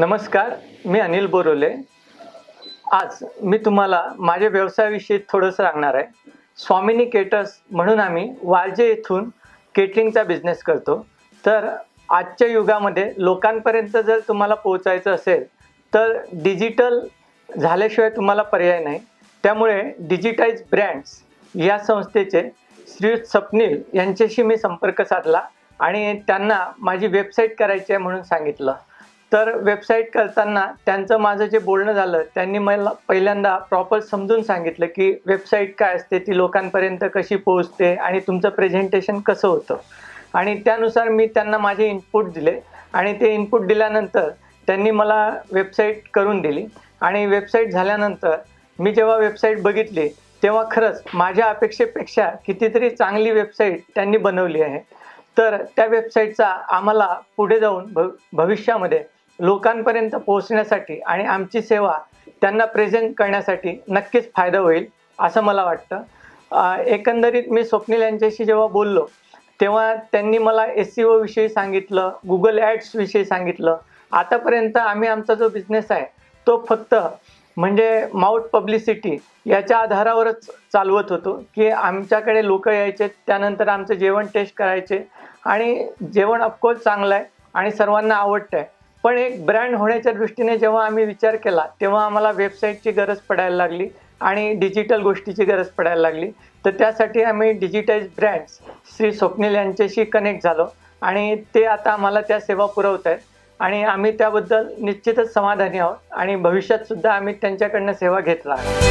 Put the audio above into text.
नमस्कार, मी अनिल बोरोले. आज मी तुम्हाला माझ्या व्यवसायाविषयी थोडंसं सांगणार आहे. स्वामिनी केटर्स म्हणून आम्ही वाळजे येथून केटरिंगचा बिझनेस करतो. तर आजच्या युगामध्ये लोकांपर्यंत जर तुम्हाला पोहोचायचं असेल तर डिजिटल झाल्याशिवाय तुम्हाला पर्याय नाही. त्यामुळे डिजिटाइज ब्रँड्स या संस्थेचे श्री स्वप्नील यांच्याशी मी संपर्क साधला आणि त्यांना माझी वेबसाईट करायची आहे म्हणून सांगितलं. तर वेबसाईट करताना त्यांचं माझं जे बोलणं झालं, त्यांनी मला पहिल्यांदा प्रॉपर समजून सांगितलं की वेबसाईट काय असते, ती लोकांपर्यंत कशी पोहोचते आणि तुमचं प्रेझेंटेशन कसं होतं. आणि त्यानुसार मी त्यांना माझे इनपुट दिले आणि ते इनपुट दिल्यानंतर त्यांनी मला वेबसाईट करून दिली. आणि वेबसाईट झाल्यानंतर मी जेव्हा वेबसाईट बघितली तेव्हा खरंच माझ्या अपेक्षेपेक्षा कितीतरी चांगली वेबसाईट त्यांनी बनवली आहे. तर त्या वेबसाईटचा आम्हाला पुढे जाऊन भविष्यामध्ये लोकांपर्यंत पोहोचण्यासाठी आणि आमची सेवा त्यांना प्रेझेंट करण्यासाठी नक्कीच फायदा होईल असं मला वाटतं. एकंदरीत मी स्वप्नील यांच्याशी जेव्हा बोललो तेव्हा त्यांनी मला SEO विषयी सांगितलं, Google Ads विषयी सांगितलं. आतापर्यंत आम्ही आमचा जो बिझनेस आहे तो फक्त म्हणजे माउथ पब्लिसिटी याच्या आधारावरच चालवत होतो की आमच्याकडे लोक यायचे, त्यानंतर आमचं जेवण टेस्ट करायचे आणि जेवण ऑफकोर्स चांगलं आहे आणि सर्वांना आवडतं आहे. पण एक ब्रँड होण्याच्या दृष्टीने जेव्हा आम्ही विचार केला तेव्हा आम्हाला वेबसाईटची गरज पडायला लागली आणि डिजिटल गोष्टीची गरज पडायला लागली. तर त्यासाठी आम्ही डिजिटाइज ब्रँड्स श्री स्वप्नील यांच्याशी कनेक्ट झालो आणि ते आता आम्हाला त्या सेवा पुरवत आहेत आणि आम्ही त्याबद्दल निश्चितच समाधानी आहोत आणि भविष्यात सुद्धा आम्ही त्यांच्याकडनं सेवा घेत राहू.